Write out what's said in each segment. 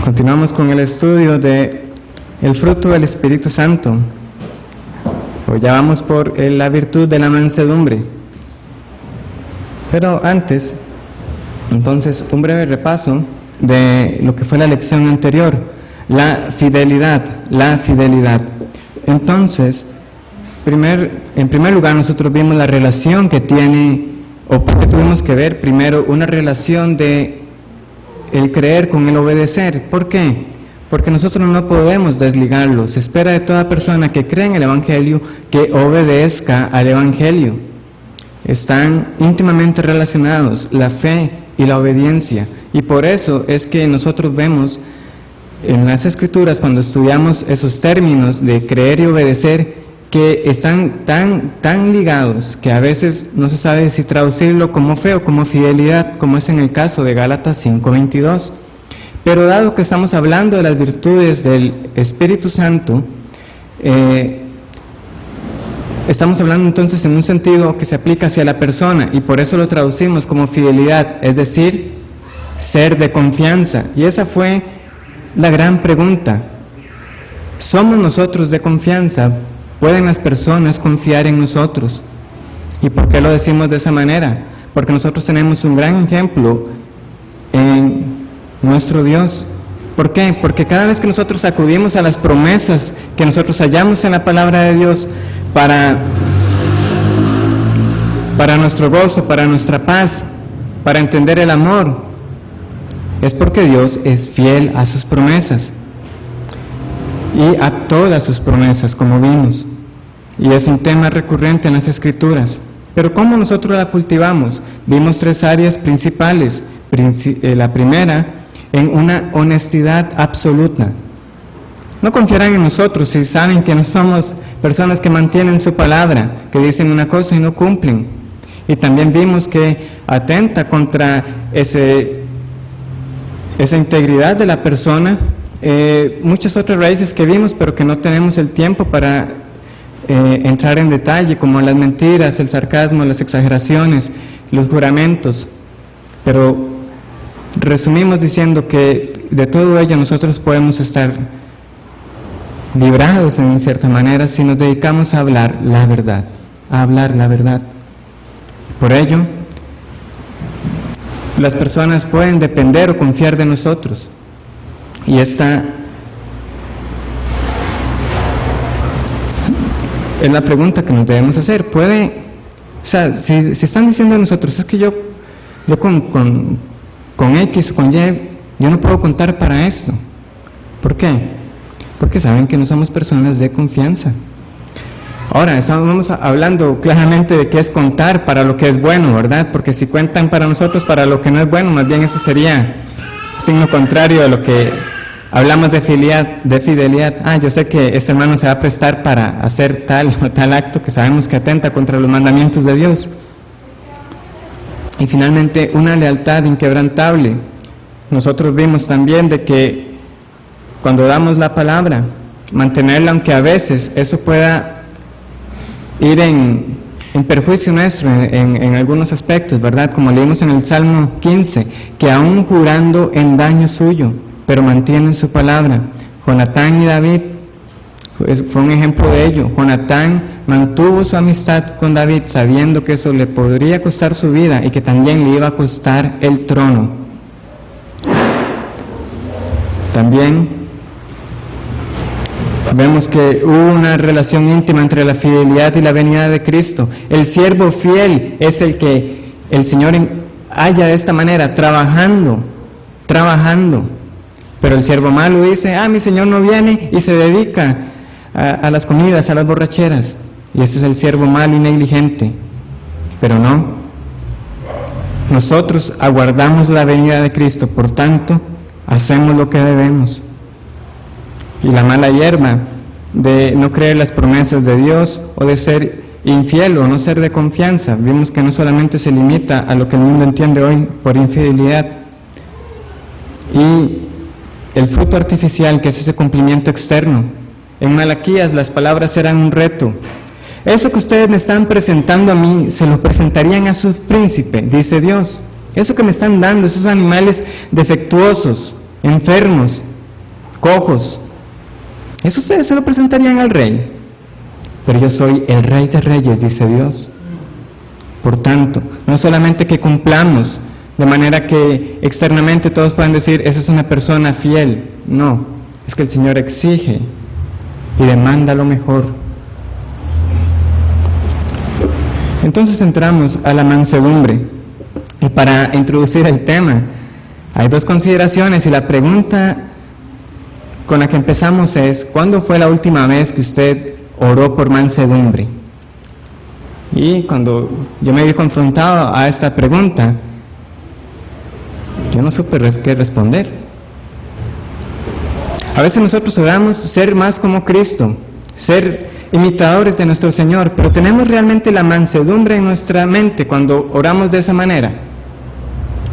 Continuamos con el estudio de el fruto del Espíritu Santo. Hoy ya vamos por la virtud de la mansedumbre. Pero antes, entonces, un breve repaso de lo que fue la lección anterior, la fidelidad. Entonces, en primer lugar, nosotros vimos la relación que tiene, o porque tuvimos que ver primero una relación de el creer con el obedecer. ¿Por qué? Porque nosotros no podemos desligarlo. Se espera de toda persona que cree en el Evangelio que obedezca al Evangelio. Están íntimamente relacionados la fe y la obediencia. Y por eso es que nosotros vemos en las Escrituras, cuando estudiamos esos términos de creer y obedecer, que están tan ligados que a veces no se sabe si traducirlo como fe o como fidelidad, como es en el caso de Gálatas 5:22. Pero dado que estamos hablando de las virtudes del Espíritu Santo, estamos hablando entonces en un sentido que se aplica hacia la persona, y por eso lo traducimos como fidelidad, es decir, ser de confianza. Y esa fue la gran pregunta. ¿Somos nosotros de confianza? ¿Pueden las personas confiar en nosotros? ¿Y por qué lo decimos de esa manera? Porque nosotros tenemos un gran ejemplo en nuestro Dios. ¿Por qué? Porque cada vez que nosotros acudimos a las promesas que nosotros hallamos en la palabra de Dios para nuestro gozo, para nuestra paz, para entender el amor, es porque Dios es fiel a sus promesas y a todas sus promesas, como vimos. Y es un tema recurrente en las Escrituras. Pero ¿cómo nosotros la cultivamos? Vimos 3 áreas principales. La primera, en una honestidad absoluta. No confiarán en nosotros si saben que no somos personas que mantienen su palabra, que dicen una cosa y no cumplen. Y también vimos que atenta contra esa integridad de la persona. Muchas otras raíces que vimos, pero que no tenemos el tiempo para entrar en detalle, como las mentiras, el sarcasmo, las exageraciones, los juramentos. Pero resumimos diciendo que de todo ello nosotros podemos estar librados en cierta manera si nos dedicamos a hablar la verdad, Por ello, las personas pueden depender o confiar de nosotros. Y esta es la pregunta que nos debemos hacer. Si están diciendo a nosotros, es que yo con X o con Y, yo no puedo contar para esto. ¿Por qué? Porque saben que no somos personas de confianza. Ahora, estamos hablando claramente de qué es contar para lo que es bueno, ¿verdad? Porque si cuentan para nosotros para lo que no es bueno, más bien eso sería signo contrario a lo que hablamos de fidelidad. Yo sé que este hermano se va a prestar para hacer tal o tal acto que sabemos que atenta contra los mandamientos de Dios. Y finalmente, una lealtad inquebrantable. Nosotros vimos también de que cuando damos la palabra, mantenerla, aunque a veces eso pueda ir en perjuicio nuestro en algunos aspectos, ¿verdad? Como leímos en el Salmo 15, que aún jurando en daño suyo, pero mantienen su palabra. Jonatán y David fue un ejemplo de ello. Jonatán mantuvo su amistad con David sabiendo que eso le podría costar su vida y que también le iba a costar el trono. También vemos que hubo una relación íntima entre la fidelidad y la venida de Cristo. El siervo fiel es el que el Señor halla de esta manera, trabajando. Pero el siervo malo dice, mi Señor no viene, y se dedica a las comidas, a las borracheras. Y ese es el siervo malo y negligente. Pero no. Nosotros aguardamos la venida de Cristo, por tanto, hacemos lo que debemos. Y la mala hierba de no creer las promesas de Dios o de ser infiel o no ser de confianza, vimos que no solamente se limita a lo que el mundo entiende hoy por infidelidad. Y el fruto artificial, que es ese cumplimiento externo. En Malaquías las palabras eran un reto. Eso que ustedes me están presentando a mí, se lo presentarían a su príncipe, dice Dios. Eso que me están dando, esos animales defectuosos, enfermos, cojos. Eso ustedes se lo presentarían al rey. Pero yo soy el Rey de Reyes, dice Dios. Por tanto, no solamente que cumplamos de manera que externamente todos puedan decir, esa es una persona fiel. No, es que el Señor exige y demanda lo mejor. Entonces entramos a la mansedumbre. Y para introducir el tema, hay dos consideraciones y la pregunta con la que empezamos es, ¿cuándo fue la última vez que usted oró por mansedumbre? Y cuando yo me vi confrontado a esta pregunta, yo no supe qué responder. A veces nosotros oramos ser más como Cristo, ser imitadores de nuestro Señor, pero ¿tenemos realmente la mansedumbre en nuestra mente cuando oramos de esa manera?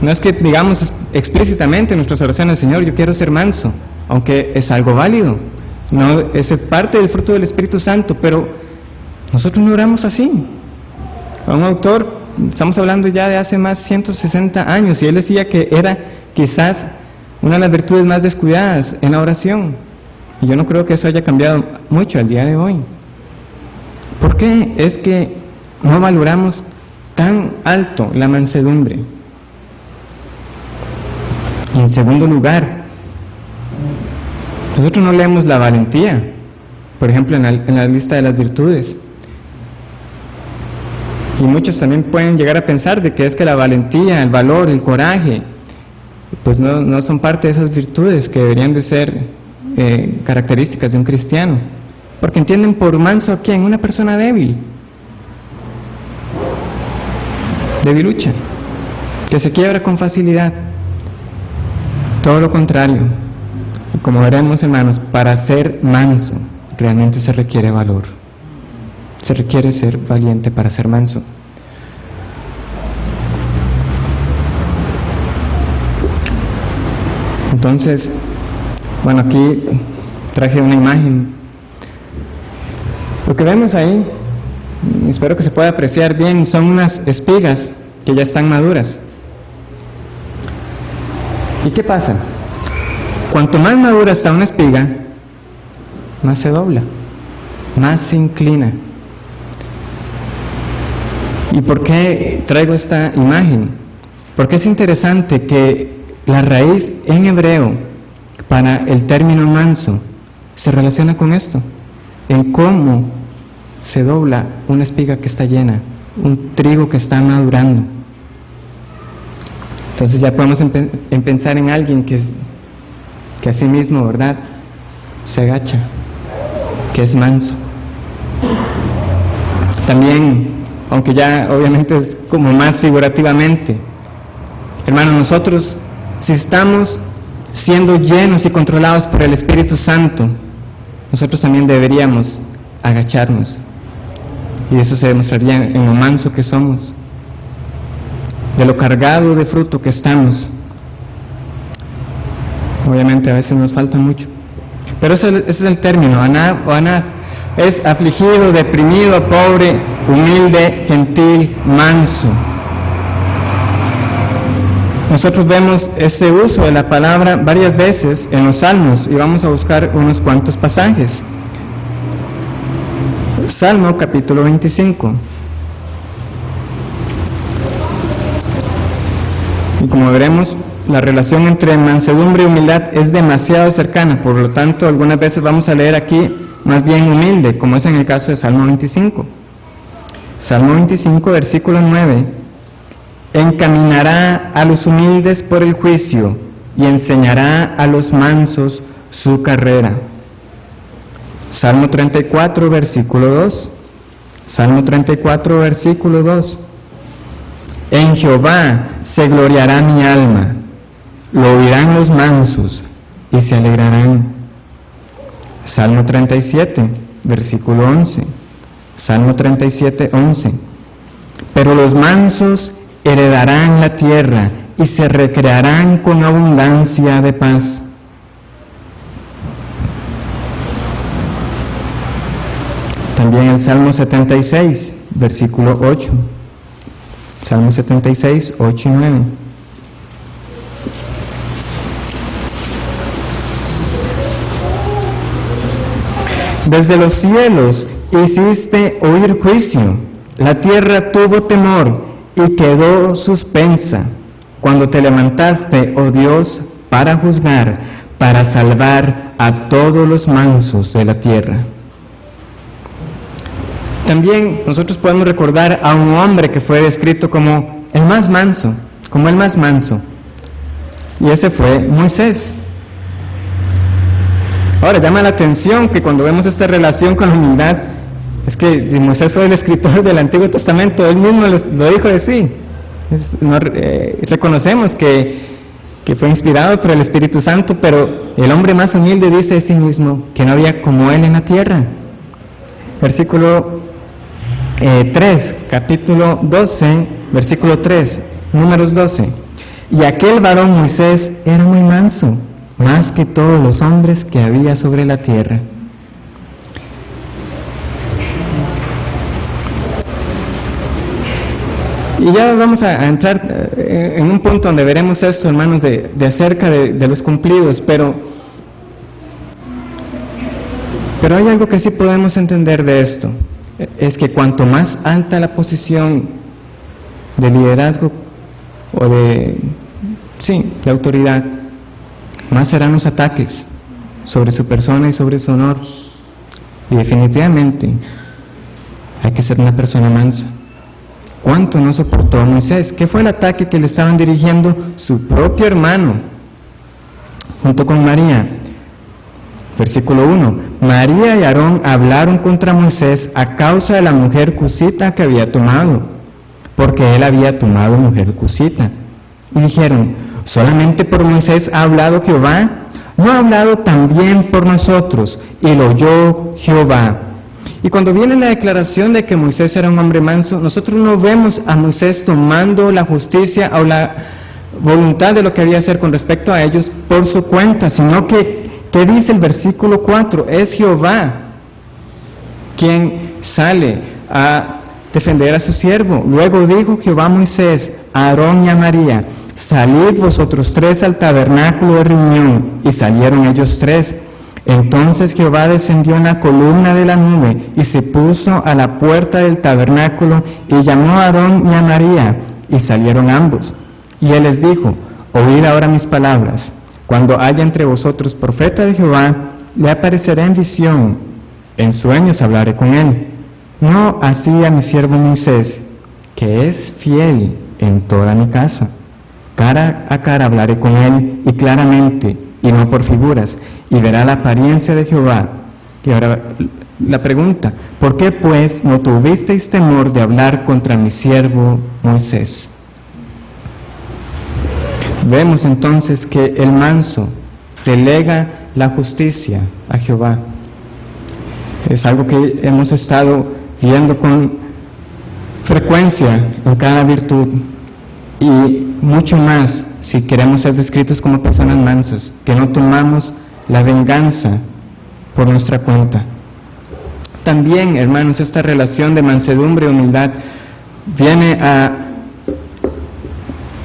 No es que digamos explícitamente en nuestras oraciones, Señor, yo quiero ser manso, aunque es algo válido, no es parte del fruto del Espíritu Santo, pero nosotros no oramos así. A un autor, estamos hablando ya de hace más de 160 años, y él decía que era quizás una de las virtudes más descuidadas en la oración, y yo no creo que eso haya cambiado mucho al día de hoy. ¿Por qué es que no valoramos tan alto la mansedumbre? Y en segundo lugar, nosotros no leemos la valentía, por ejemplo, en la lista de las virtudes. Y muchos también pueden llegar a pensar de que es que la valentía, el valor, el coraje, pues no son parte de esas virtudes que deberían de ser características de un cristiano. Porque entienden por manso a quién, una persona débil, debilucha, que se quiebra con facilidad. Todo lo contrario. Y como veremos, hermanos, para ser manso realmente se requiere valor. Se requiere ser valiente para ser manso. Entonces, bueno, aquí traje una imagen. Lo que vemos ahí, espero que se pueda apreciar bien, son unas espigas que ya están maduras. ¿Y qué pasa? Cuanto más madura está una espiga, más se dobla, más se inclina. ¿Y por qué traigo esta imagen? Porque es interesante que la raíz en hebreo para el término manso se relaciona con esto, en cómo se dobla una espiga que está llena, un trigo que está madurando. Entonces ya podemos pensar en alguien que a sí mismo, ¿verdad?, se agacha, que es manso. También, aunque ya obviamente es como más figurativamente, hermanos, nosotros, si estamos siendo llenos y controlados por el Espíritu Santo, nosotros también deberíamos agacharnos, y eso se demostraría en lo manso que somos, de lo cargado de fruto que estamos. Obviamente a veces nos falta mucho, pero ese es el término, anab o anaf, es afligido, deprimido, pobre, humilde, gentil, manso. Nosotros vemos este uso de la palabra varias veces en los Salmos y vamos a buscar unos cuantos pasajes. Salmo capítulo 25. Y como veremos, la relación entre mansedumbre y humildad es demasiado cercana, por lo tanto, algunas veces vamos a leer aquí más bien humilde, como es en el caso de Salmo 25. Salmo 25, versículo 9. Encaminará a los humildes por el juicio y enseñará a los mansos su carrera. Salmo 34, versículo 2. Salmo 34, versículo 2. En Jehová se gloriará mi alma, lo oirán los mansos y se alegrarán. Salmo 37, versículo 11. Salmo 37, 11. Pero los mansos heredarán la tierra y se recrearán con abundancia de paz. También el Salmo 76, versículo 8. Salmo 76, 8 y 9. Desde los cielos hiciste oír juicio, la tierra tuvo temor y quedó suspensa, cuando te levantaste, oh Dios, para juzgar, para salvar a todos los mansos de la tierra. También nosotros podemos recordar a un hombre que fue descrito como el más manso, y ese fue Moisés. Ahora, llama la atención que cuando vemos esta relación con la humildad, es que si Moisés fue el escritor del Antiguo Testamento, él mismo lo dijo de sí. Reconocemos que fue inspirado por el Espíritu Santo, pero el hombre más humilde dice de sí mismo que no había como él en la tierra. Versículo 3, capítulo 12, versículo 3, Números 12. Y aquel varón Moisés era muy manso, más que todos los hombres que había sobre la tierra. Y ya vamos a entrar en un punto donde veremos esto, hermanos, de acerca de los cumplidos, pero hay algo que sí podemos entender de esto, es que cuanto más alta la posición de liderazgo o de autoridad, más serán los ataques sobre su persona y sobre su honor. Y definitivamente hay que ser una persona mansa. ¿Cuánto no soportó Moisés? ¿Qué fue el ataque que le estaban dirigiendo su propio hermano junto con María? Versículo 1. María y Aarón hablaron contra Moisés a causa de la mujer cusita que había tomado, porque él había tomado mujer cusita. Y dijeron: ¿solamente por Moisés ha hablado Jehová? ¿No ha hablado también por nosotros? Y lo oyó Jehová. Y cuando viene la declaración de que Moisés era un hombre manso, nosotros no vemos a Moisés tomando la justicia o la voluntad de lo que había de hacer con respecto a ellos por su cuenta, sino que, ¿qué dice el versículo 4? Es Jehová quien sale a defender a su siervo. Luego dijo Jehová a Moisés, a Aarón y a María: salid vosotros tres al tabernáculo de reunión. Y salieron ellos tres. Entonces Jehová descendió en la columna de la nube y se puso a la puerta del tabernáculo y llamó a Aarón y a María, y salieron ambos. Y él les dijo: oíd ahora mis palabras. Cuando haya entre vosotros profeta de Jehová, le apareceré en visión, en sueños hablaré con él. No así a mi siervo Moisés, que es fiel en toda mi casa. Cara a cara hablaré con él, y claramente, y no por figuras, y verá la apariencia de Jehová. Y ahora la pregunta: ¿por qué pues no tuvisteis temor de hablar contra mi siervo Moisés? Vemos entonces que el manso delega la justicia a Jehová. Es algo que hemos estado viendo con frecuencia en cada virtud, y mucho más si queremos ser descritos como personas mansas, que no tomamos la venganza por nuestra cuenta. También, hermanos, esta relación de mansedumbre y humildad viene a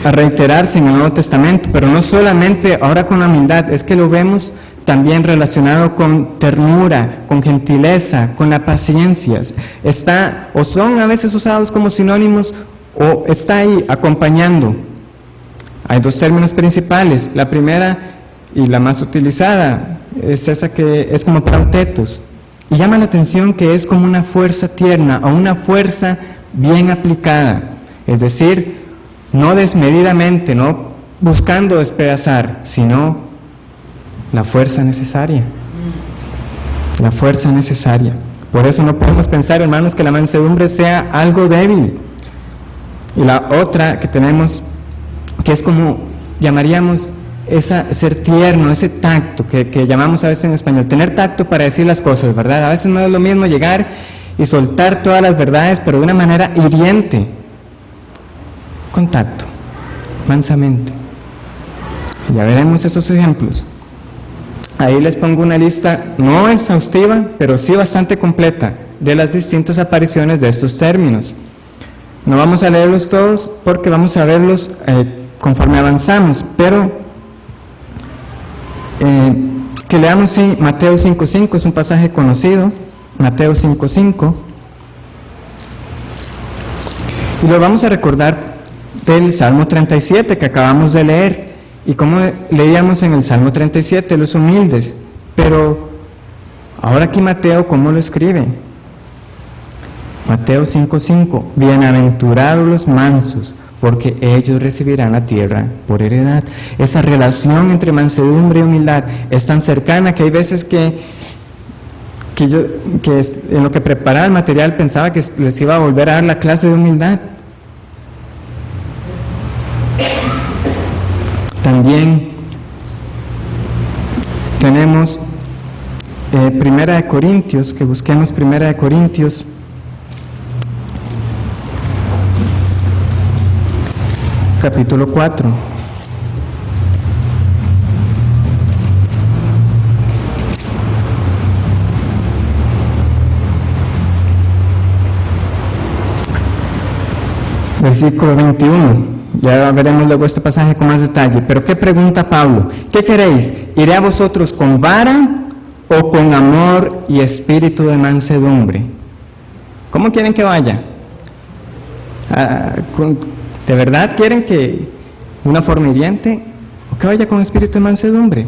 reiterarse en el Nuevo Testamento, pero no solamente ahora con la humildad, es que lo vemos también relacionado con ternura, con gentileza, con la paciencia. Está o son a veces usados como sinónimos, o está ahí acompañando. Hay dos términos principales. La primera y la más utilizada es esa que es como prautetos, y llama la atención que es como una fuerza tierna o una fuerza bien aplicada, es decir, no desmedidamente, no buscando despedazar, sino la fuerza necesaria. La fuerza necesaria. Por eso no podemos pensar, hermanos, que la mansedumbre sea algo débil. Y la otra que tenemos, que es como llamaríamos ser tierno, ese tacto que llamamos a veces en español, tener tacto para decir las cosas, ¿verdad? A veces no es lo mismo llegar y soltar todas las verdades, pero de una manera hiriente, con tacto, mansamente. Ya veremos esos ejemplos. Ahí les pongo una lista no exhaustiva, pero sí bastante completa, de las distintas apariciones de estos términos. No vamos a leerlos todos porque vamos a verlos conforme avanzamos, pero que leamos Mateo 5:5, es un pasaje conocido, Mateo 5:5, y lo vamos a recordar del Salmo 37 que acabamos de leer, y como leíamos en el Salmo 37, los humildes, pero ahora aquí Mateo, ¿cómo lo escribe? Mateo 5:5, bienaventurados los mansos, porque ellos recibirán la tierra por heredad. Esa relación entre mansedumbre y humildad es tan cercana que hay veces que en lo que preparaba el material pensaba que les iba a volver a dar la clase de humildad. También tenemos Primera de Corintios, que busquemos Primera de Corintios. Capítulo 4. Versículo 21. Ya veremos luego este pasaje con más detalle. Pero ¿qué pregunta Pablo? ¿Qué queréis? ¿Iré a vosotros con vara o con amor y espíritu de mansedumbre? ¿Cómo quieren que vaya? ¿De verdad quieren que una forma hiriente o que vaya con espíritu de mansedumbre?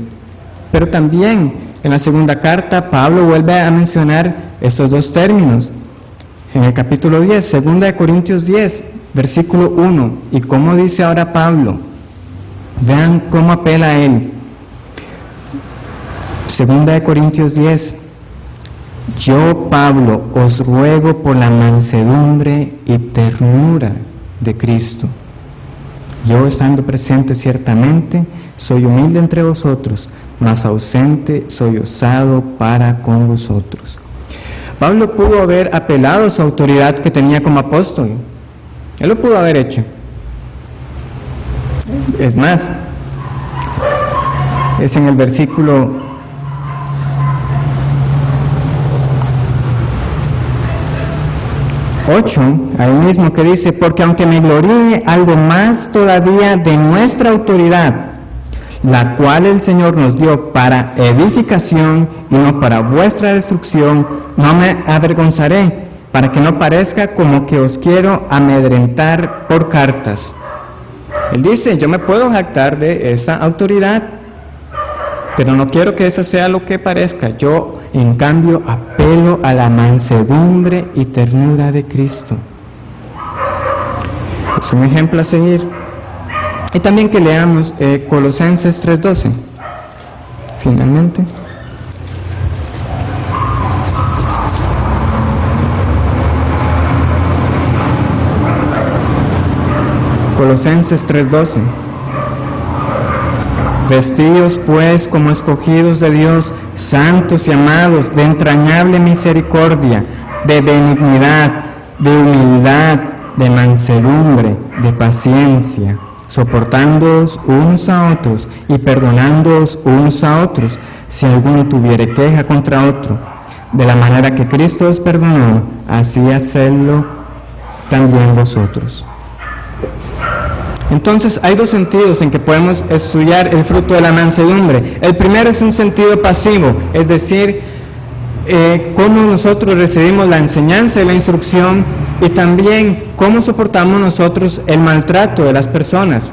Pero también en la segunda carta Pablo vuelve a mencionar estos dos términos. En el capítulo 10, segunda de Corintios 10, versículo 1. ¿Y cómo dice ahora Pablo? Vean cómo apela a él. Segunda de Corintios 10. Yo, Pablo, os ruego por la mansedumbre y ternura de Cristo. Yo, estando presente ciertamente, soy humilde entre vosotros, mas ausente soy osado para con vosotros. Pablo pudo haber apelado a su autoridad que tenía como apóstol. Él lo pudo haber hecho. Es más, es en el versículo 8, ahí mismo, que dice: porque aunque me gloríe algo más todavía de nuestra autoridad, la cual el Señor nos dio para edificación y no para vuestra destrucción, no me avergonzaré, para que no parezca como que os quiero amedrentar por cartas. Él dice: yo me puedo jactar de esa autoridad, pero no quiero que eso sea lo que parezca. Yo, en cambio, apelo a la mansedumbre y ternura de Cristo. Es un ejemplo a seguir. Y también que leamos Colosenses 3:12. Finalmente. Colosenses 3:12. Vestíos pues como escogidos de Dios, santos y amados, de entrañable misericordia, de benignidad, de humildad, de mansedumbre, de paciencia, soportándoos unos a otros y perdonándoos unos a otros, si alguno tuviere queja contra otro. De la manera que Cristo os perdonó, así hacedlo también vosotros. Entonces hay dos sentidos en que podemos estudiar el fruto de la mansedumbre. El primero es un sentido pasivo, es decir, cómo nosotros recibimos la enseñanza y la instrucción, y también cómo soportamos nosotros el maltrato de las personas.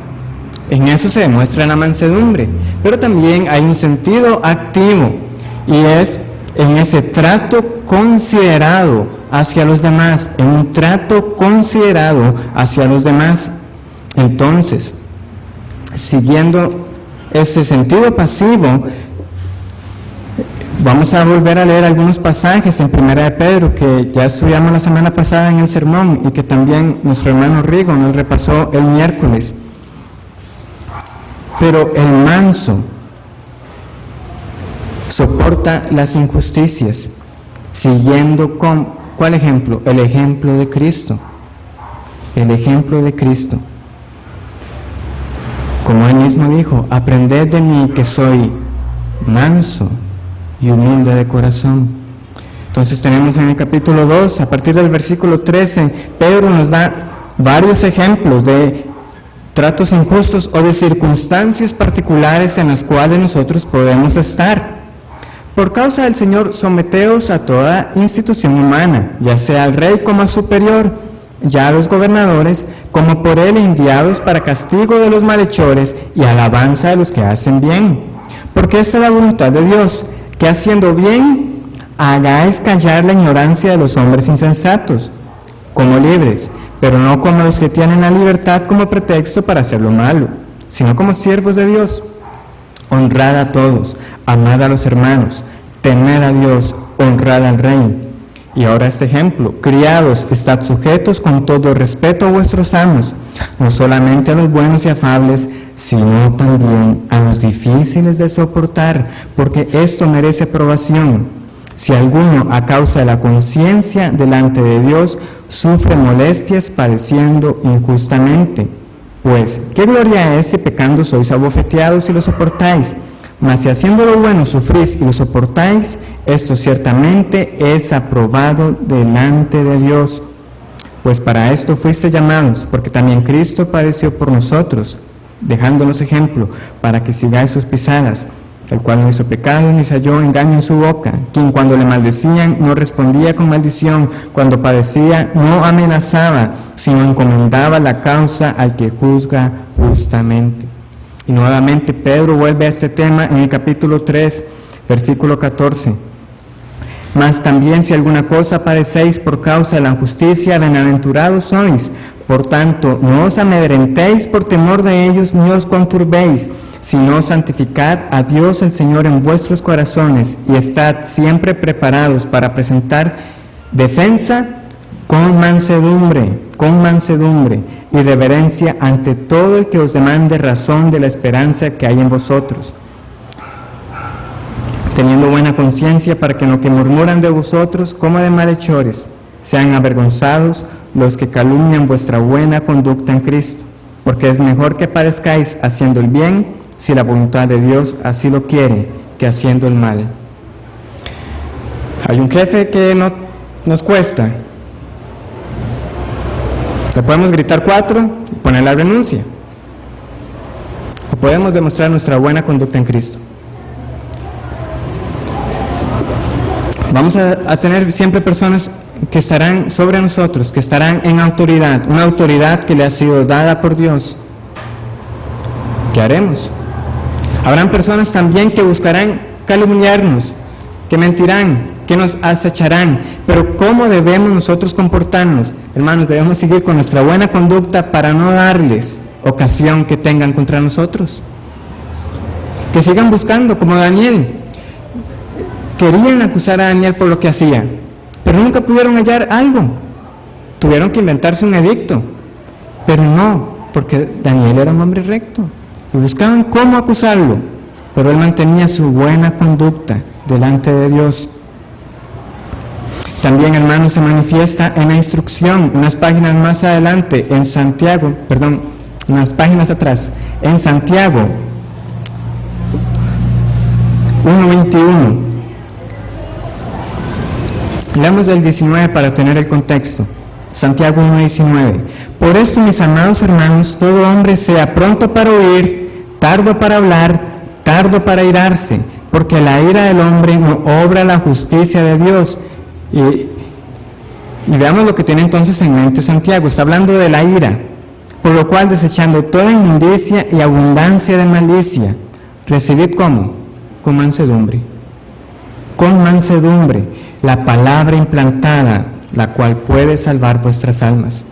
En eso se demuestra la mansedumbre. Pero también hay un sentido activo, y es en ese trato considerado hacia los demás, en un trato considerado hacia los demás. Entonces, siguiendo ese sentido pasivo, vamos a volver a leer algunos pasajes en Primera de Pedro que ya estudiamos la semana pasada en el sermón y que también nuestro hermano Rigo nos repasó el miércoles. Pero el manso soporta las injusticias, siguiendo con, ¿cuál ejemplo? El ejemplo de Cristo. El ejemplo de Cristo. Como él mismo dijo: aprended de mí que soy manso y humilde de corazón. Entonces tenemos en el capítulo 2, a partir del versículo 13, Pedro nos da varios ejemplos de tratos injustos o de circunstancias particulares en las cuales nosotros podemos estar. Por causa del Señor, someteos a toda institución humana, ya sea al rey como a superior, ya a los gobernadores, como por él enviados para castigo de los malhechores y alabanza de los que hacen bien. Porque esta es la voluntad de Dios, que haciendo bien, hagáis callar la ignorancia de los hombres insensatos, como libres, pero no como los que tienen la libertad como pretexto para hacer lo malo, sino como siervos de Dios. Honrad a todos, amad a los hermanos, temed a Dios, honrad al rey. Y ahora este ejemplo: criados, estad sujetos con todo respeto a vuestros amos, no solamente a los buenos y afables, sino también a los difíciles de soportar, porque esto merece aprobación. Si alguno, a causa de la conciencia delante de Dios, sufre molestias padeciendo injustamente, pues, ¿qué gloria es si pecando sois abofeteados y lo soportáis? Mas si haciendo lo bueno sufrís y lo soportáis, esto ciertamente es aprobado delante de Dios. Pues para esto fuiste llamados, porque también Cristo padeció por nosotros, dejándonos ejemplo, para que sigáis sus pisadas, el cual no hizo pecado ni se halló engaño en su boca, quien cuando le maldecían no respondía con maldición, cuando padecía no amenazaba, sino encomendaba la causa al que juzga justamente. Y nuevamente Pedro vuelve a este tema en el capítulo 3, versículo 14. Mas también si alguna cosa padecéis por causa de la justicia, bienaventurados sois. Por tanto, no os amedrentéis por temor de ellos, ni os conturbéis, sino santificad a Dios el Señor en vuestros corazones, y estad siempre preparados para presentar defensa con mansedumbre y reverencia ante todo el que os demande razón de la esperanza que hay en vosotros, teniendo buena conciencia, para que en lo que murmuran de vosotros como de malhechores sean avergonzados los que calumnian vuestra buena conducta en Cristo, porque es mejor que padezcáis haciendo el bien, si la voluntad de Dios así lo quiere, que haciendo el mal. Hay un jefe que nos cuesta. Le podemos gritar 4 y poner la renuncia, o podemos demostrar nuestra buena conducta en Cristo. Vamos a tener siempre personas que estarán sobre nosotros, que estarán en autoridad, una autoridad que le ha sido dada por Dios. ¿Qué haremos? Habrán personas también que buscarán calumniarnos, que mentirán, que nos acecharán, pero ¿cómo debemos nosotros comportarnos? Hermanos, debemos seguir con nuestra buena conducta para no darles ocasión que tengan contra nosotros. Que sigan buscando, como Daniel. Querían acusar a Daniel por lo que hacía, pero nunca pudieron hallar algo. Tuvieron que inventarse un edicto, pero no, porque Daniel era un hombre recto. Y buscaban cómo acusarlo, pero él mantenía su buena conducta delante de Dios. También, hermanos, se manifiesta en la instrucción, unas páginas más adelante, en Santiago, unas páginas atrás, en Santiago 1:21. Leamos del 19 para tener el contexto. Santiago 1:19. Por esto, mis amados hermanos, todo hombre sea pronto para oír, tardo para hablar, tardo para irarse, porque la ira del hombre no obra la justicia de Dios. Y veamos lo que tiene entonces en mente Santiago. Está hablando de la ira, por lo cual, desechando toda inmundicia y abundancia de malicia, recibid ¿cómo? Con mansedumbre. Con mansedumbre la palabra implantada, la cual puede salvar vuestras almas.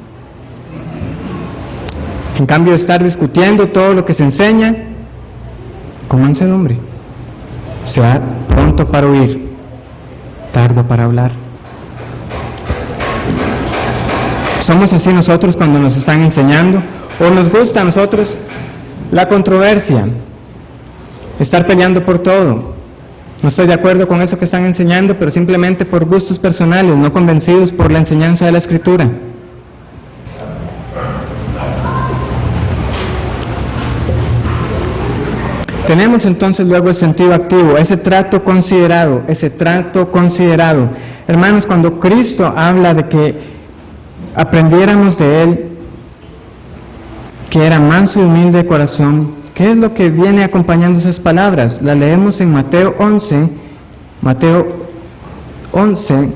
En cambio de estar discutiendo todo lo que se enseña, con mansedumbre. Sea pronto para oír, tardo para hablar. Somos así nosotros cuando nos están enseñando, o nos gusta a nosotros la controversia, estar peleando por todo. No estoy de acuerdo con eso que están enseñando, pero simplemente por gustos personales, no convencidos por la enseñanza de la Escritura. Tenemos entonces luego el sentido activo, ese trato considerado. Hermanos, cuando Cristo habla de que aprendiéramos de Él, que era manso y humilde de corazón, ¿qué es lo que viene acompañando esas palabras? La leemos en Mateo 11, Mateo 11,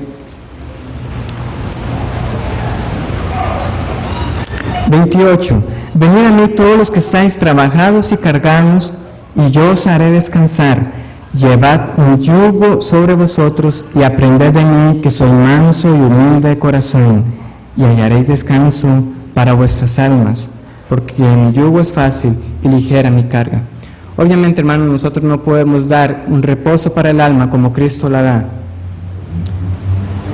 28. Venid a mí todos los que estáis trabajados y cargados, y yo os haré descansar. Llevad mi yugo sobre vosotros y aprended de mí, que soy manso y humilde de corazón, y hallaréis descanso para vuestras almas, porque mi yugo es fácil y ligera mi carga. Obviamente, hermanos, nosotros no podemos dar un reposo para el alma como Cristo la da.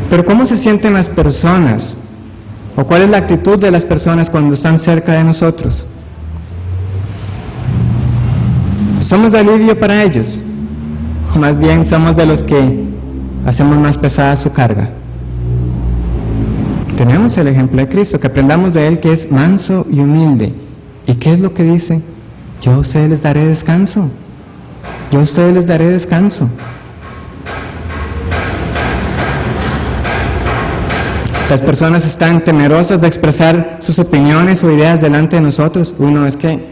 Pero ¿cómo se sienten las personas? ¿O cuál es la actitud de las personas cuando están cerca de nosotros? ¿Somos de alivio para ellos? O más bien somos de los que hacemos más pesada su carga. Tenemos el ejemplo de Cristo, que aprendamos de Él, que es manso y humilde. ¿Y qué es lo que dice? Yo a ustedes les daré descanso. Yo a ustedes les daré descanso. Las personas están temerosas de expresar sus opiniones o ideas delante de nosotros. No es que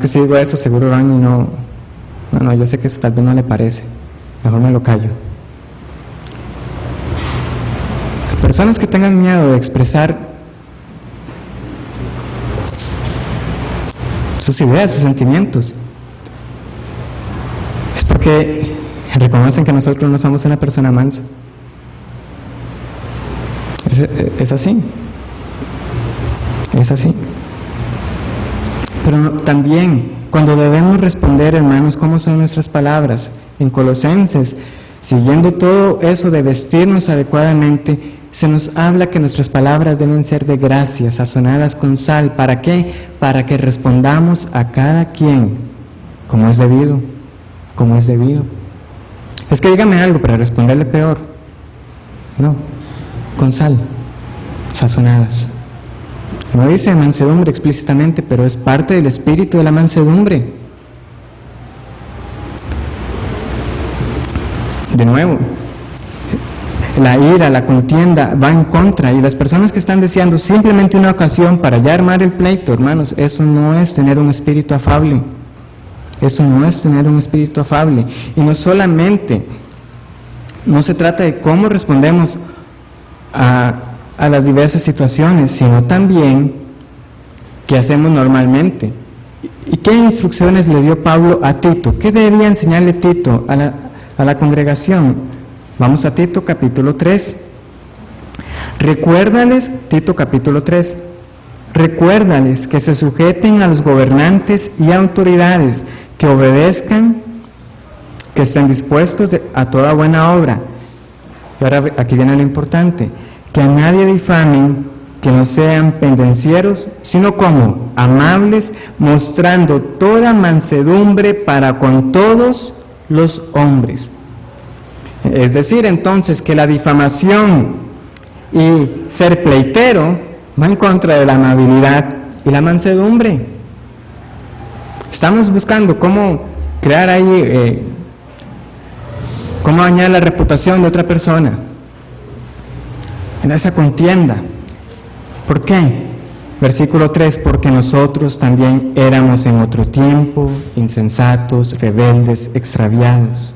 si digo eso, seguro van y no, yo sé que eso tal vez no le parece. Mejor me lo callo. Personas que tengan miedo de expresar sus ideas, sus sentimientos, es porque reconocen que nosotros no somos una persona mansa. Es así. Es así. Pero también, cuando debemos responder, hermanos, ¿cómo son nuestras palabras? En Colosenses, siguiendo todo eso de vestirnos adecuadamente, se nos habla que nuestras palabras deben ser de gracia, sazonadas con sal. ¿Para qué? Para que respondamos a cada quien como es debido. Como es debido. Es que dígame algo para responderle peor. No, con sal, sazonadas. No dice mansedumbre explícitamente, pero es parte del espíritu de la mansedumbre. De nuevo, la ira, la contienda va en contra, y las personas que están deseando simplemente una ocasión para ya armar el pleito, hermanos, eso no es tener un espíritu afable. Eso no es tener un espíritu afable. Y no solamente, no se trata de cómo respondemos a las diversas situaciones, sino también qué hacemos normalmente. ¿Y qué instrucciones le dio Pablo a Tito? ¿Qué debía enseñarle Tito a la congregación? Vamos a Tito capítulo 3. Recuérdales, Tito capítulo 3, recuérdales que se sujeten a los gobernantes y autoridades, que obedezcan, que estén dispuestos a toda buena obra. Y ahora aquí viene lo importante, que a nadie difamen, que no sean pendencieros, sino como amables, mostrando toda mansedumbre para con todos los hombres. Es decir, entonces, que la difamación y ser pleitero va en contra de la amabilidad y la mansedumbre. Estamos buscando cómo crear ahí, cómo dañar la reputación de otra persona en esa contienda. ¿Por qué? Versículo 3, porque nosotros también éramos en otro tiempo insensatos, rebeldes, extraviados.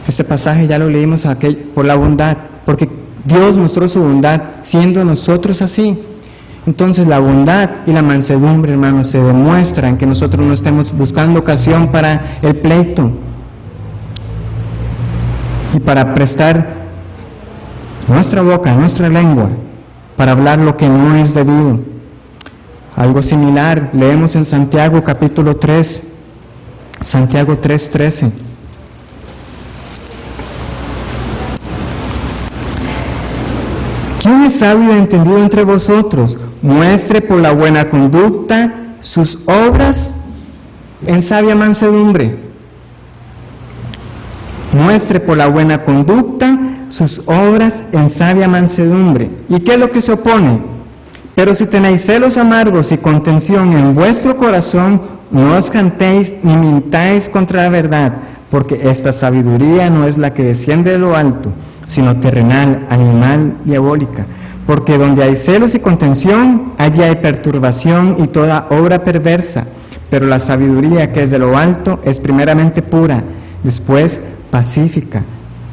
Este pasaje ya lo leímos por la bondad, porque Dios mostró su bondad siendo nosotros así. Entonces la bondad y la mansedumbre, hermanos, se demuestran que nosotros no estemos buscando ocasión para el pleito y para prestar nuestra boca, nuestra lengua, para hablar lo que no es debido. Algo similar leemos en Santiago capítulo 3, Santiago 3:13. ¿Quién es sabio y entendido entre vosotros? Muestre por la buena conducta sus obras en sabia mansedumbre. Muestre por la buena conducta sus obras en sabia mansedumbre. ¿Y qué es lo que se opone? Pero si tenéis celos amargos y contención en vuestro corazón, no os cantéis ni mintáis contra la verdad, porque esta sabiduría no es la que desciende de lo alto, sino terrenal, animal, diabólica. Porque donde hay celos y contención, allí hay perturbación y toda obra perversa. Pero la sabiduría que es de lo alto es primeramente pura, después pacífica,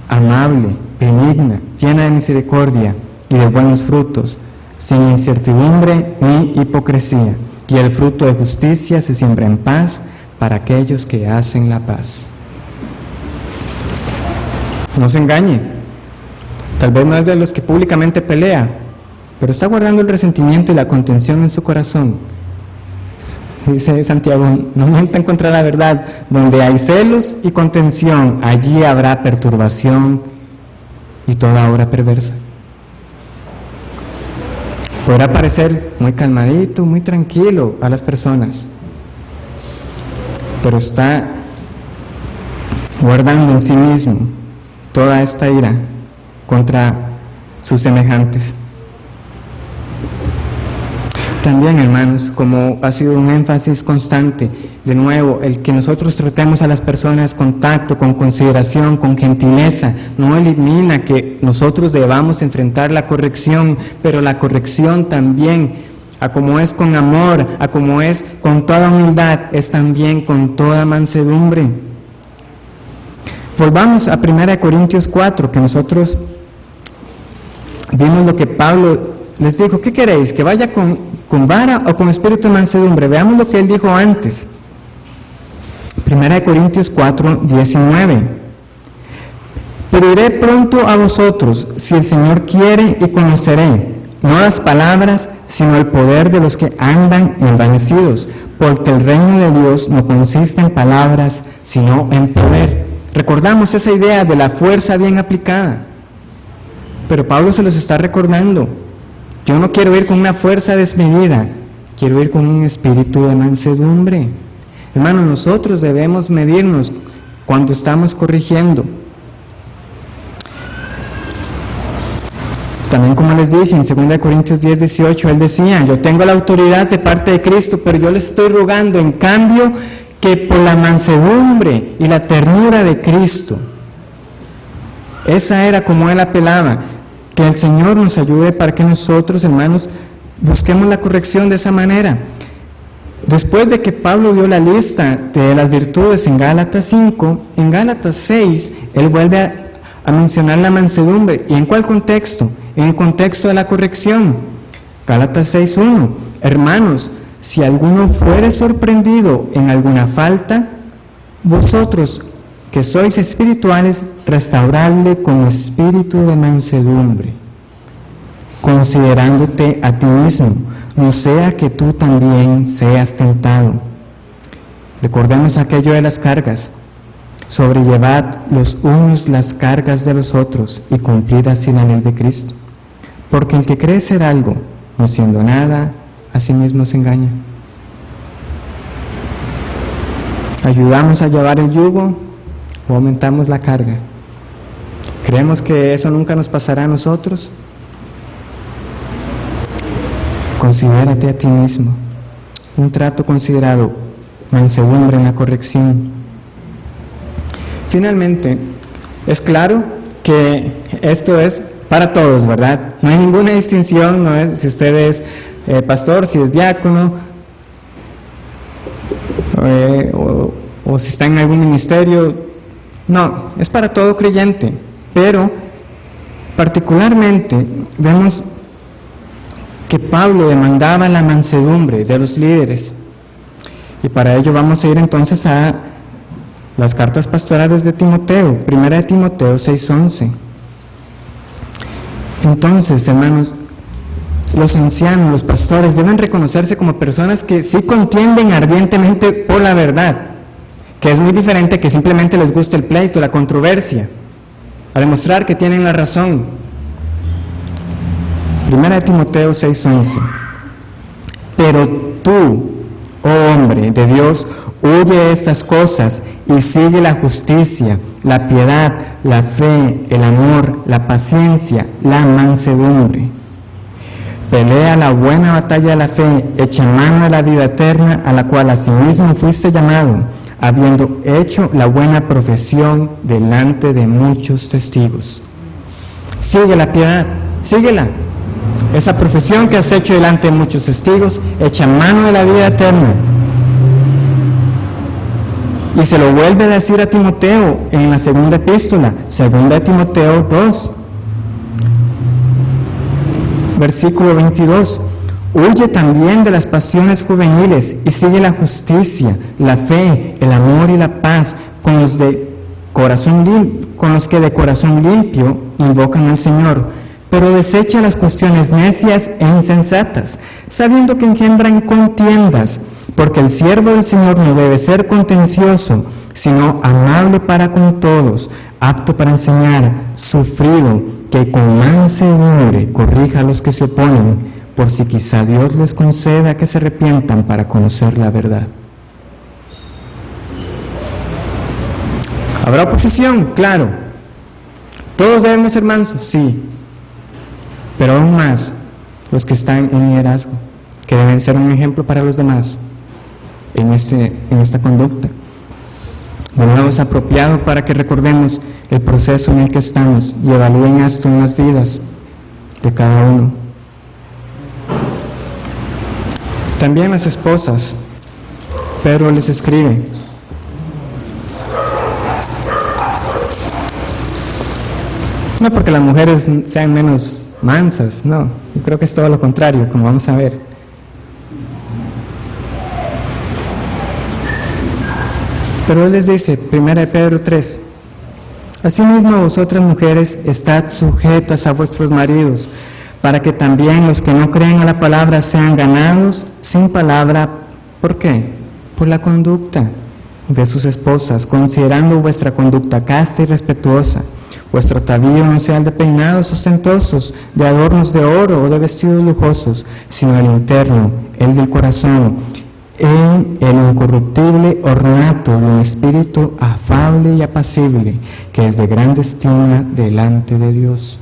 amable, benigna, llena de misericordia y de buenos frutos, sin incertidumbre ni hipocresía. Y el fruto de justicia se siembra en paz para aquellos que hacen la paz. No se engañe, tal vez no es de los que públicamente pelea, pero está guardando el resentimiento y la contención en su corazón. Dice Santiago, no mientan contra la verdad. Donde hay celos y contención, allí habrá perturbación y toda obra perversa. Podrá parecer muy calmadito, muy tranquilo a las personas, pero está guardando en sí mismo toda esta ira contra sus semejantes. También, hermanos, como ha sido un énfasis constante, de nuevo, el que nosotros tratemos a las personas con tacto, con consideración, con gentileza, no elimina que nosotros debamos enfrentar la corrección, pero la corrección también, a como es con amor, a como es con toda humildad, es también con toda mansedumbre. Volvamos a 1 Corintios 4, que nosotros vimos lo que Pablo les dijo. ¿Qué queréis? ¿Que vaya con vara o con espíritu de mansedumbre? Veamos lo que él dijo antes. 1 Corintios 4, 19. Pero iré pronto a vosotros, si el Señor quiere, y conoceré, no las palabras, sino el poder de los que andan envanecidos, porque el reino de Dios no consiste en palabras, sino en poder. Recordamos esa idea de la fuerza bien aplicada, pero Pablo se los está recordando. Yo no quiero ir con una fuerza desmedida, quiero ir con un espíritu de mansedumbre. Hermanos, nosotros debemos medirnos cuando estamos corrigiendo. También, como les dije, en 2 Corintios 10, 18, él decía, yo tengo la autoridad de parte de Cristo, pero yo les estoy rogando, en cambio, que por la mansedumbre y la ternura de Cristo, esa era como él apelaba, que el Señor nos ayude para que nosotros, hermanos, busquemos la corrección de esa manera. Después de que Pablo dio la lista de las virtudes en Gálatas 5, en Gálatas 6, él vuelve a mencionar la mansedumbre. ¿Y en cuál contexto? En el contexto de la corrección. Gálatas 6:1. Hermanos, si alguno fuere sorprendido en alguna falta, vosotros que sois espirituales, restaurarle con espíritu de mansedumbre, considerándote a ti mismo, no sea que tú también seas tentado. Recordemos aquello de las cargas. Sobrellevad los unos las cargas de los otros y cumplid así la ley de Cristo. Porque el que cree ser algo, no siendo nada, a sí mismo se engaña. ¿Ayudamos a llevar el yugo o aumentamos la carga? ¿Creemos que eso nunca nos pasará a nosotros? Considérate a ti mismo. Un trato considerado, mansedumbre en la corrección. Finalmente, es claro que esto es para todos, ¿verdad? No hay ninguna distinción, no es si usted es pastor, si es diácono, o si está en algún ministerio. No, es para todo creyente, pero particularmente vemos que Pablo demandaba la mansedumbre de los líderes, y para ello vamos a ir entonces a las cartas pastorales de Timoteo, 1 Timoteo 6:11. Entonces, hermanos, los ancianos, los pastores deben reconocerse como personas que sí contienden ardientemente por la verdad, que es muy diferente que simplemente les guste el pleito, la controversia, a demostrar que tienen la razón. 1 Timoteo 6:11. Pero tú, oh hombre de Dios, huye estas cosas y sigue la justicia, la piedad, la fe, el amor, la paciencia, la mansedumbre. Pelea la buena batalla de la fe, echa mano a la vida eterna, a la cual asimismo fuiste llamado, habiendo hecho la buena profesión delante de muchos testigos. Sigue la piedad, síguela. Esa profesión que has hecho delante de muchos testigos, echa mano de la vida eterna. Y se lo vuelve a decir a Timoteo en la segunda epístola, 2 Timoteo 2, versículo 22. Huye también de las pasiones juveniles y sigue la justicia, la fe, el amor y la paz con los que de corazón limpio invocan al Señor, pero desecha las cuestiones necias e insensatas, sabiendo que engendran contiendas, porque el siervo del Señor no debe ser contencioso, sino amable para con todos, apto para enseñar, sufrido, que con mansedumbre corrija a los que se oponen, por si quizá Dios les conceda que se arrepientan para conocer la verdad. ¿Habrá oposición? Claro. ¿Todos debemos ser mansos? Sí. Pero aún más los que están en liderazgo, que deben ser un ejemplo para los demás en esta conducta. Bueno, es apropiado para que recordemos el proceso en el que estamos y evalúen esto en las vidas de cada uno. También las esposas, Pedro les escribe: no porque las mujeres sean menos mansas, no, yo creo que es todo lo contrario, como vamos a ver. Pero él les dice, 1 Pedro 3, asimismo vosotras mujeres, estad sujetas a vuestros maridos, para que también los que no creen a la palabra sean ganados sin palabra. ¿Por qué? Por la conducta de sus esposas, considerando vuestra conducta casta y respetuosa. Vuestro atavío no sea el de peinados ostentosos, de adornos de oro o de vestidos lujosos, sino el interno, el del corazón, en el incorruptible ornato de un espíritu afable y apacible, que es de grande estima delante de Dios.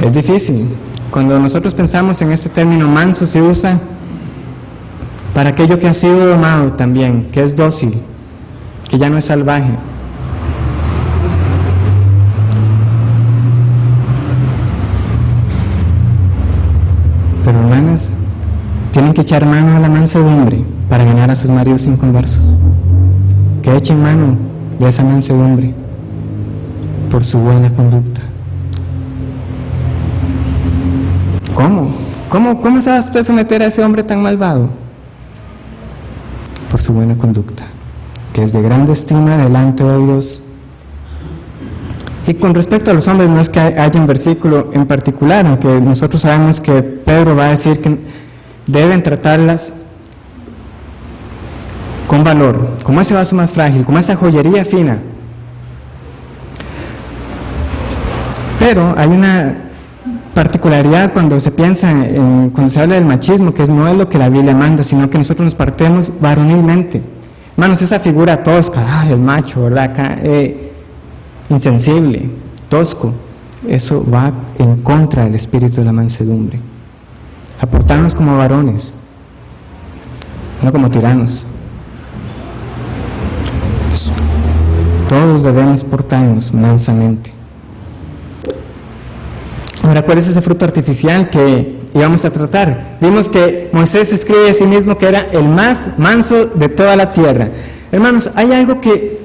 Es difícil. Cuando nosotros pensamos en este término manso, se usa para aquello que ha sido domado también, que es dócil, que ya no es salvaje. Pero hermanas, tienen que echar mano a la mansedumbre para ganar a sus maridos inconversos. Que echen mano de esa mansedumbre por su buena conducta. ¿Cómo se va a usted someter a ese hombre tan malvado? Por su buena conducta, que es de grande estima delante de Dios. Y con respecto a los hombres, no es que haya un versículo en particular, aunque nosotros sabemos que Pedro va a decir que deben tratarlas con valor, como ese vaso más frágil, como esa joyería fina. Pero hay una particularidad cuando se piensa cuando se habla del machismo, que no es lo que la Biblia manda, sino que nosotros nos partemos varonilmente. Hermanos, esa figura tosca, el macho, ¿verdad? Acá, insensible, tosco, eso va en contra del espíritu de la mansedumbre. Aportarnos como varones, no como tiranos. Todos debemos portarnos mansamente. Ahora, ¿cuál es ese fruto artificial que íbamos a tratar? Vimos que Moisés escribe a sí mismo que era el más manso de toda la tierra. Hermanos, hay algo que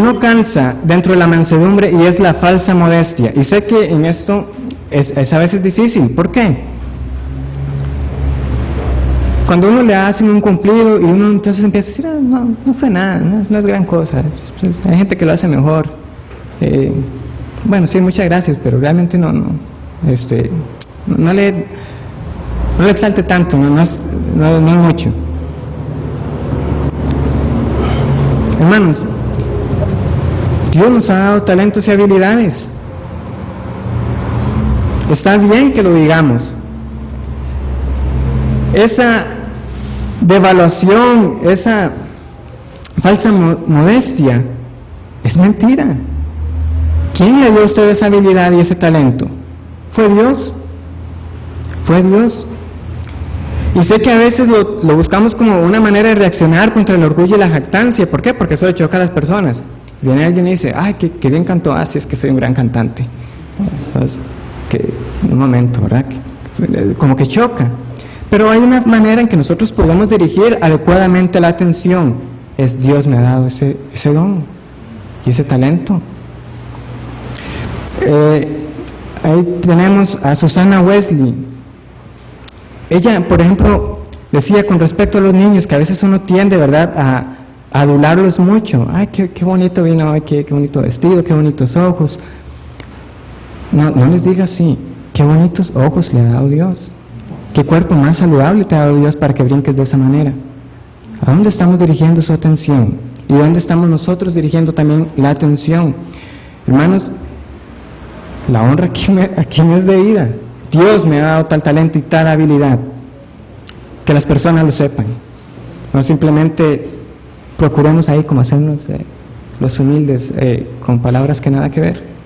no cansa dentro de la mansedumbre y es la falsa modestia. Y sé que en esto es a veces difícil. ¿Por qué? Cuando uno le hace un cumplido y uno entonces empieza a decir, no fue nada, no es gran cosa. Hay gente que lo hace mejor. Bueno, sí, muchas gracias, pero realmente no le exalte tanto, no es mucho. Hermanos, Dios nos ha dado talentos y habilidades. Está bien que lo digamos. Esa devaluación, esa falsa modestia, es mentira. ¿Quién le dio a usted esa habilidad y ese talento? ¿Fue Dios? ¿Fue Dios? Y sé que a veces lo buscamos como una manera de reaccionar contra el orgullo y la jactancia. ¿Por qué? Porque eso le choca a las personas. Viene alguien y dice, ay, qué bien cantó, sí, es que soy un gran cantante. Entonces, un momento, ¿verdad? Como que choca. Pero hay una manera en que nosotros podemos dirigir adecuadamente la atención. Es Dios me ha dado ese don y ese talento. Ahí tenemos a Susana Wesley. Ella, por ejemplo, decía con respecto a los niños que a veces uno tiende, ¿verdad?, a adularlos mucho. Ay, qué bonito vino hoy, qué bonito vestido, qué bonitos ojos. No les diga así. Qué bonitos ojos le ha dado Dios. Qué cuerpo más saludable te ha dado Dios para que brinques de esa manera. ¿A dónde estamos dirigiendo su atención? ¿Y dónde estamos nosotros dirigiendo también la atención? Hermanos, la honra a quien es debida. Dios me ha dado tal talento y tal habilidad. Que las personas lo sepan. No simplemente procuremos ahí como hacernos los humildes con palabras que nada que ver.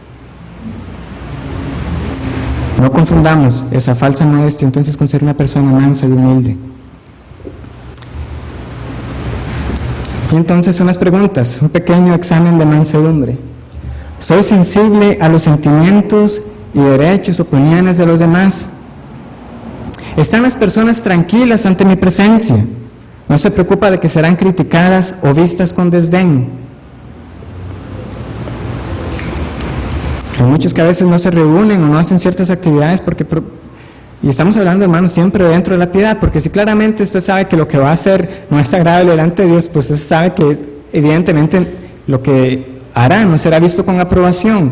No confundamos esa falsa modestia entonces con ser una persona mansa y humilde. Y entonces unas preguntas, un pequeño examen de mansedumbre. ¿Soy sensible a los sentimientos y derechos, opiniones de los demás? ¿Están las personas tranquilas ante mi presencia? ¿No se preocupa de que serán criticadas o vistas con desdén? Hay muchos que a veces no se reúnen o no hacen ciertas actividades y estamos hablando, hermanos, siempre dentro de la piedad, porque si claramente usted sabe que lo que va a hacer no es agradable delante de Dios, pues usted sabe que evidentemente lo que hará no será visto con aprobación.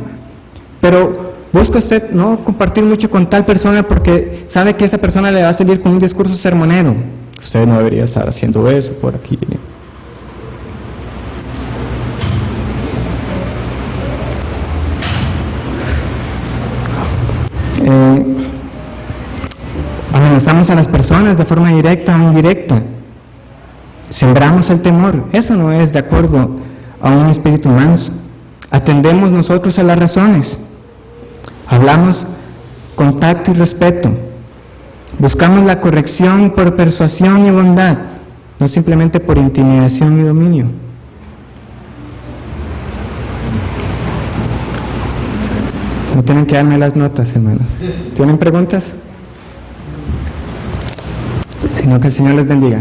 Pero busca usted no compartir mucho con tal persona porque sabe que esa persona le va a salir con un discurso sermonero. Usted no debería estar haciendo eso por aquí. Amenazamos a las personas de forma directa o indirecta. Sembramos el temor. Eso no es de acuerdo a un espíritu manso. Atendemos nosotros a las razones. Hablamos con tacto y respeto. Buscamos la corrección por persuasión y bondad, no simplemente por intimidación y dominio. No tienen que darme las notas, hermanos. ¿Tienen preguntas? Sino que el Señor les bendiga.